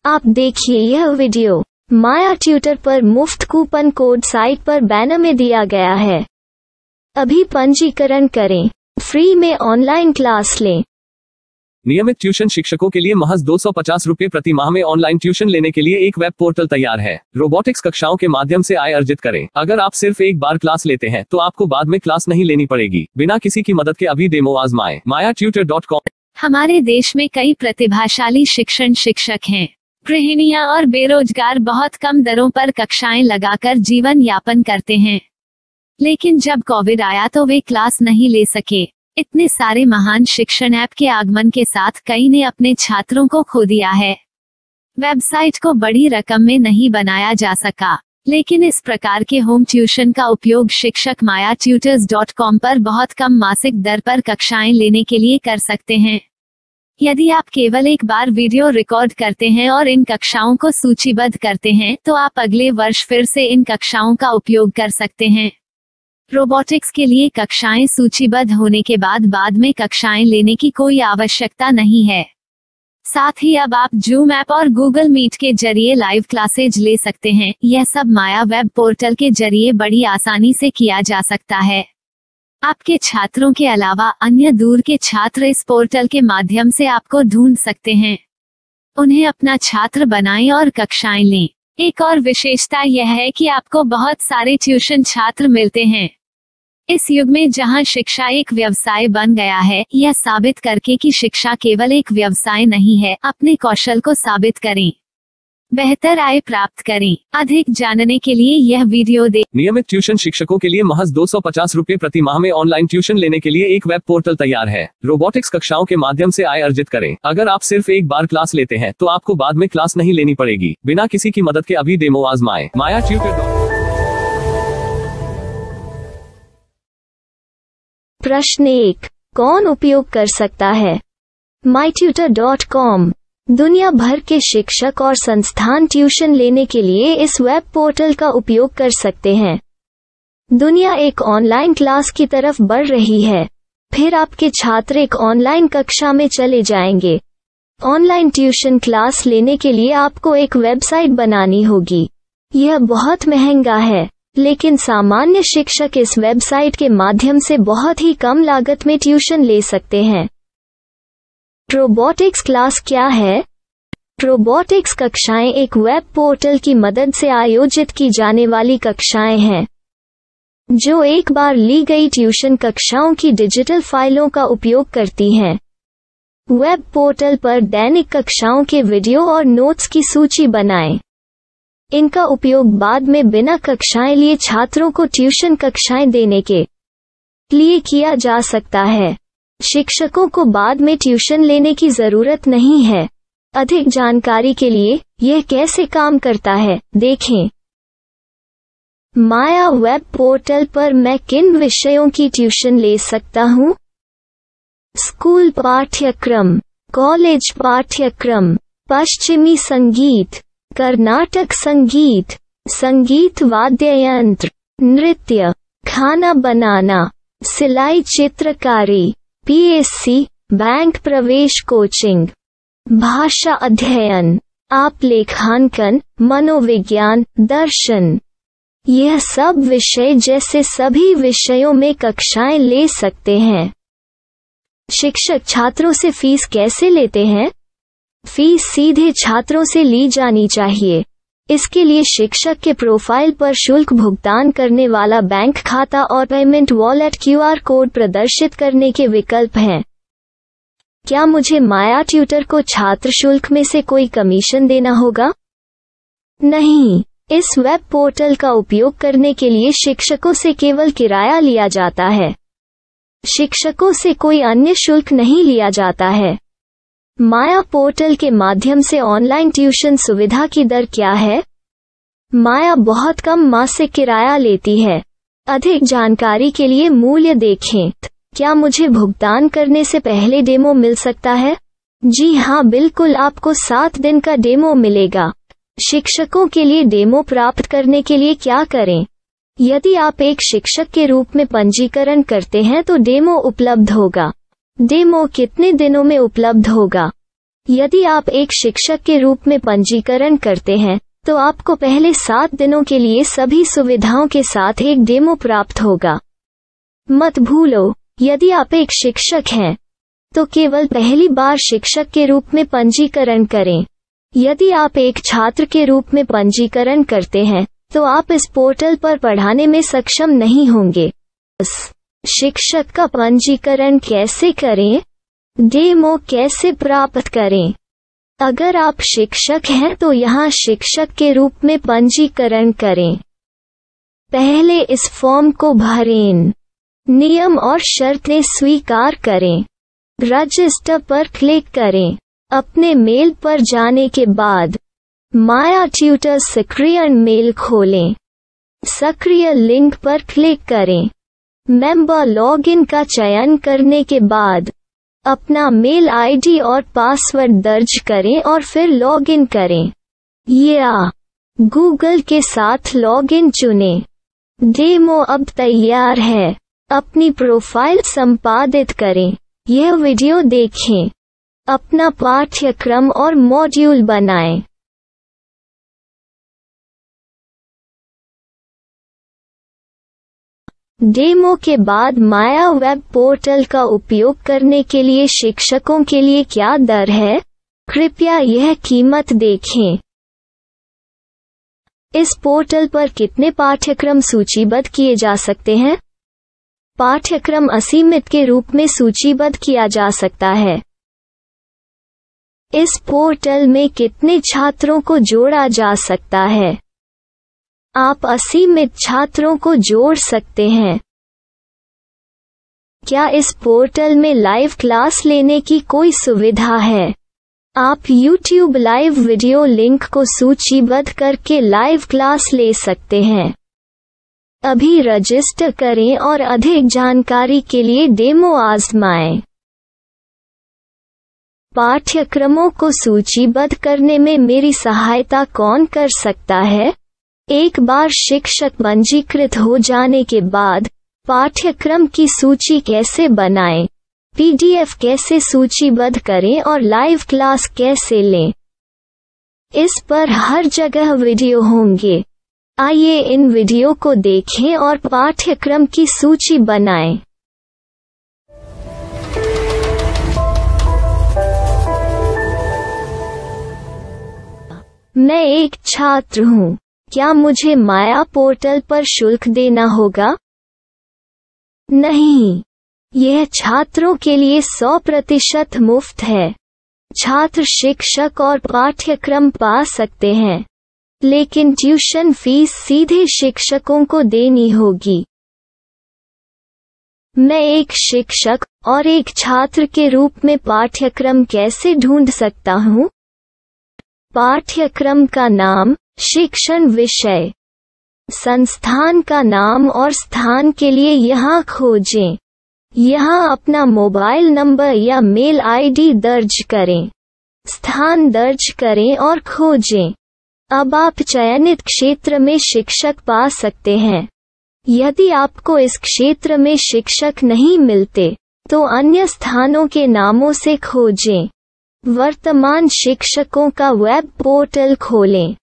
आप देखिए यह वीडियो माया ट्यूटर पर मुफ्त कूपन कोड साइट पर बैनर में दिया गया है। अभी पंजीकरण करें, फ्री में ऑनलाइन क्लास लें। नियमित ट्यूशन शिक्षकों के लिए महज 250 रुपये प्रति माह में ऑनलाइन ट्यूशन लेने के लिए एक वेब पोर्टल तैयार है। रोबोटिक्स कक्षाओं के माध्यम से आय अर्जित करें। अगर आप सिर्फ एक बार क्लास लेते हैं तो आपको बाद में क्लास नहीं लेनी पड़ेगी। बिना किसी की मदद के अभी डेमो आजमाएं। mayaTutor.com। हमारे देश में कई प्रतिभाशाली शिक्षक हैं। गृहिणियां और बेरोजगार बहुत कम दरों पर कक्षाएं लगाकर जीवन यापन करते हैं, लेकिन जब कोविड आया तो वे क्लास नहीं ले सके। इतने सारे महान शिक्षण ऐप के आगमन के साथ कई ने अपने छात्रों को खो दिया है। वेबसाइट को बड़ी रकम में नहीं बनाया जा सका, लेकिन इस प्रकार के होम ट्यूशन का उपयोग शिक्षक mayaTutors.com पर बहुत कम मासिक दर पर कक्षाएं लेने के लिए कर सकते हैं। यदि आप केवल एक बार वीडियो रिकॉर्ड करते हैं और इन कक्षाओं को सूचीबद्ध करते हैं तो आप अगले वर्ष फिर से इन कक्षाओं का उपयोग कर सकते हैं। रोबोटिक्स के लिए कक्षाएं सूचीबद्ध होने के बाद में कक्षाएं लेने की कोई आवश्यकता नहीं है। साथ ही अब आप जूम ऐप और गूगल मीट के जरिए लाइव क्लासेज ले सकते हैं। यह सब माया वेब पोर्टल के जरिए बड़ी आसानी से किया जा सकता है। आपके छात्रों के अलावा अन्य दूर के छात्र इस पोर्टल के माध्यम से आपको ढूंढ सकते हैं। उन्हें अपना छात्र बनाएं और कक्षाएं लें। एक और विशेषता यह है कि आपको बहुत सारे ट्यूशन छात्र मिलते हैं। इस युग में जहां शिक्षा एक व्यवसाय बन गया है, यह साबित करके कि शिक्षा केवल एक व्यवसाय नहीं है, अपने कौशल को साबित करें, बेहतर आय प्राप्त करें। अधिक जानने के लिए यह वीडियो देखें। नियमित ट्यूशन शिक्षकों के लिए महज 250 रुपये प्रति माह में ऑनलाइन ट्यूशन लेने के लिए एक वेब पोर्टल तैयार है। रोबोटिक्स कक्षाओं के माध्यम से आय अर्जित करें। अगर आप सिर्फ एक बार क्लास लेते हैं तो आपको बाद में क्लास नहीं लेनी पड़ेगी। बिना किसी की मदद के अभी डेमो आजमाएं। mayaTutor.com। प्रश्न 1, कौन उपयोग कर सकता है? myTutor.com। दुनिया भर के शिक्षक और संस्थान ट्यूशन लेने के लिए इस वेब पोर्टल का उपयोग कर सकते हैं। दुनिया एक ऑनलाइन क्लास की तरफ बढ़ रही है। फिर आपके छात्र एक ऑनलाइन कक्षा में चले जाएंगे। ऑनलाइन ट्यूशन क्लास लेने के लिए आपको एक वेबसाइट बनानी होगी। यह बहुत महंगा है, लेकिन सामान्य शिक्षक इस वेबसाइट के माध्यम से बहुत ही कम लागत में ट्यूशन ले सकते हैं। रोबोटिक्स क्लास क्या है? रोबोटिक्स कक्षाएं एक वेब पोर्टल की मदद से आयोजित की जाने वाली कक्षाएं हैं, जो एक बार ली गई ट्यूशन कक्षाओं की डिजिटल फाइलों का उपयोग करती हैं। वेब पोर्टल पर दैनिक कक्षाओं के वीडियो और नोट्स की सूची बनाएं। इनका उपयोग बाद में बिना कक्षाएं लिए छात्रों को ट्यूशन कक्षाएं देने के लिए किया जा सकता है। शिक्षकों को बाद में ट्यूशन लेने की जरूरत नहीं है। अधिक जानकारी के लिए यह कैसे काम करता है, देखें। माया वेब पोर्टल पर मैं किन विषयों की ट्यूशन ले सकता हूँ? स्कूल पाठ्यक्रम, कॉलेज पाठ्यक्रम, पश्चिमी संगीत, कर्नाटक संगीत, संगीत वाद्य यंत्र, नृत्य, खाना बनाना, सिलाई चित्रकारी, PSC, बैंक प्रवेश कोचिंग, भाषा अध्ययन, आप लेखांकन, मनोविज्ञान, दर्शन। यह सब विषय जैसे सभी विषयों में कक्षाएं ले सकते हैं। शिक्षक छात्रों से फीस कैसे लेते हैं? फीस सीधे छात्रों से ली जानी चाहिए। इसके लिए शिक्षक के प्रोफाइल पर शुल्क भुगतान करने वाला बैंक खाता और पेमेंट वॉलेट QR कोड प्रदर्शित करने के विकल्प हैं। क्या मुझे माया ट्यूटर को छात्र शुल्क में से कोई कमीशन देना होगा? नहीं, इस वेब पोर्टल का उपयोग करने के लिए शिक्षकों से केवल किराया लिया जाता है। शिक्षकों से कोई अन्य शुल्क नहीं लिया जाता है। माया पोर्टल के माध्यम से ऑनलाइन ट्यूशन सुविधा की दर क्या है? माया बहुत कम मासिक किराया लेती है। अधिक जानकारी के लिए मूल्य देखें। क्या मुझे भुगतान करने से पहले डेमो मिल सकता है? जी हाँ, बिल्कुल, आपको 7 दिन का डेमो मिलेगा। शिक्षकों के लिए डेमो प्राप्त करने के लिए क्या करें? यदि आप एक शिक्षक के रूप में पंजीकरण करते हैं तो डेमो उपलब्ध होगा। डेमो कितने दिनों में उपलब्ध होगा? यदि आप एक शिक्षक के रूप में पंजीकरण करते हैं तो आपको पहले 7 दिनों के लिए सभी सुविधाओं के साथ एक डेमो प्राप्त होगा। मत भूलो, यदि आप एक शिक्षक हैं तो केवल पहली बार शिक्षक के रूप में पंजीकरण करें। यदि आप एक छात्र के रूप में पंजीकरण करते हैं तो आप इस पोर्टल पर पढ़ाने में सक्षम नहीं होंगे। शिक्षक का पंजीकरण कैसे करें? डेमो कैसे प्राप्त करें? अगर आप शिक्षक हैं तो यहाँ शिक्षक के रूप में पंजीकरण करें। पहले इस फॉर्म को भरें। नियम और शर्तें स्वीकार करें। रजिस्टर पर क्लिक करें। अपने मेल पर जाने के बाद माया ट्यूटर सक्रिय मेल खोलें। सक्रिय लिंक पर क्लिक करें। मेंबर लॉगिन का चयन करने के बाद अपना मेल आईडी और पासवर्ड दर्ज करें और फिर लॉगिन करें या गूगल के साथ लॉगिन चुनें। डेमो अब तैयार है। अपनी प्रोफाइल संपादित करें। यह वीडियो देखें। अपना पाठ्यक्रम और मॉड्यूल बनाएं। डेमो के बाद माया वेब पोर्टल का उपयोग करने के लिए शिक्षकों के लिए क्या दर है? कृपया यह कीमत देखें। इस पोर्टल पर कितने पाठ्यक्रम सूचीबद्ध किए जा सकते हैं? पाठ्यक्रम असीमित के रूप में सूचीबद्ध किया जा सकता है। इस पोर्टल में कितने छात्रों को जोड़ा जा सकता है? आप असीमित छात्रों को जोड़ सकते हैं। क्या इस पोर्टल में लाइव क्लास लेने की कोई सुविधा है? आप YouTube लाइव वीडियो लिंक को सूचीबद्ध करके लाइव क्लास ले सकते हैं। अभी रजिस्टर करें और अधिक जानकारी के लिए डेमो आजमाएं। पाठ्यक्रमों को सूचीबद्ध करने में मेरी सहायता कौन कर सकता है? एक बार शिक्षक पंजीकृत हो जाने के बाद पाठ्यक्रम की सूची कैसे बनाएं, PDF कैसे सूचीबद्ध करें और लाइव क्लास कैसे लें, इस पर हर जगह वीडियो होंगे। आइए इन वीडियो को देखें और पाठ्यक्रम की सूची बनाएं। मैं एक छात्र हूँ। क्या मुझे माया पोर्टल पर शुल्क देना होगा? नहीं, यह छात्रों के लिए 100% मुफ्त है। छात्र शिक्षक और पाठ्यक्रम पा सकते हैं, लेकिन ट्यूशन फीस सीधे शिक्षकों को देनी होगी। मैं एक शिक्षक और एक छात्र के रूप में पाठ्यक्रम कैसे ढूंढ सकता हूँ? पाठ्यक्रम का नाम, शिक्षण विषय, संस्थान का नाम और स्थान के लिए यहाँ खोजें। यहाँ अपना मोबाइल नंबर या मेल आईडी दर्ज करें। स्थान दर्ज करें और खोजें। अब आप चयनित क्षेत्र में शिक्षक पा सकते हैं। यदि आपको इस क्षेत्र में शिक्षक नहीं मिलते तो अन्य स्थानों के नामों से खोजें। वर्तमान शिक्षकों का वेब पोर्टल खोलें।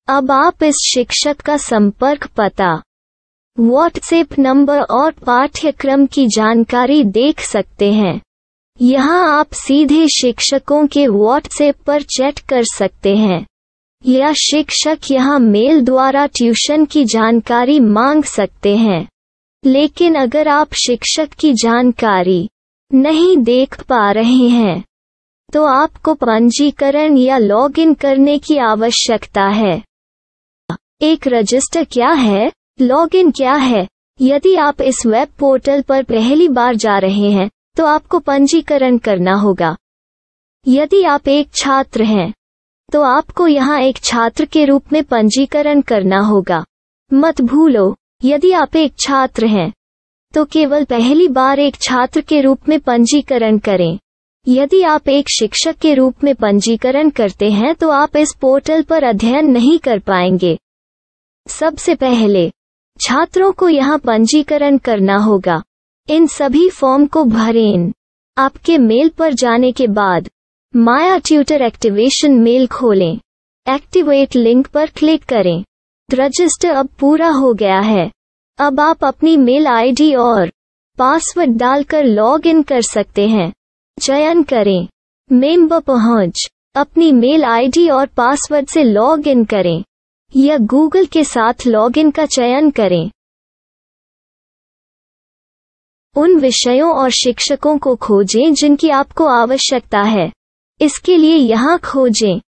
अब आप इस शिक्षक का संपर्क पता, व्हाट्सएप नंबर और पाठ्यक्रम की जानकारी देख सकते हैं। यहाँ आप सीधे शिक्षकों के व्हाट्सएप पर चैट कर सकते हैं या शिक्षक यहाँ मेल द्वारा ट्यूशन की जानकारी मांग सकते हैं। लेकिन अगर आप शिक्षक की जानकारी नहीं देख पा रहे हैं तो आपको पंजीकरण या लॉगिन करने की आवश्यकता है। एक रजिस्टर क्या है? लॉगिन क्या है? यदि आप इस वेब पोर्टल पर पहली बार जा रहे हैं तो आपको पंजीकरण करना होगा। यदि आप एक छात्र हैं तो आपको यहाँ एक छात्र के रूप में पंजीकरण करना होगा। मत भूलो, यदि आप एक छात्र हैं तो केवल पहली बार एक छात्र के रूप में पंजीकरण करें। यदि आप एक शिक्षक के रूप में पंजीकरण करते हैं तो आप इस पोर्टल पर अध्ययन नहीं कर पाएंगे। सबसे पहले छात्रों को यहाँ पंजीकरण करना होगा। इन सभी फॉर्म को भरें। आपके मेल पर जाने के बाद माया ट्यूटर एक्टिवेशन मेल खोलें। एक्टिवेट लिंक पर क्लिक करें। रजिस्टर अब पूरा हो गया है। अब आप अपनी मेल आईडी और पासवर्ड डालकर लॉग इन कर सकते हैं। चयन करें मेंबर पहुंच। अपनी मेल आईडी और पासवर्ड से लॉग इन करें या गूगल के साथ लॉग इन का चयन करें। उन विषयों और शिक्षकों को खोजें जिनकी आपको आवश्यकता है। इसके लिए यहाँ खोजें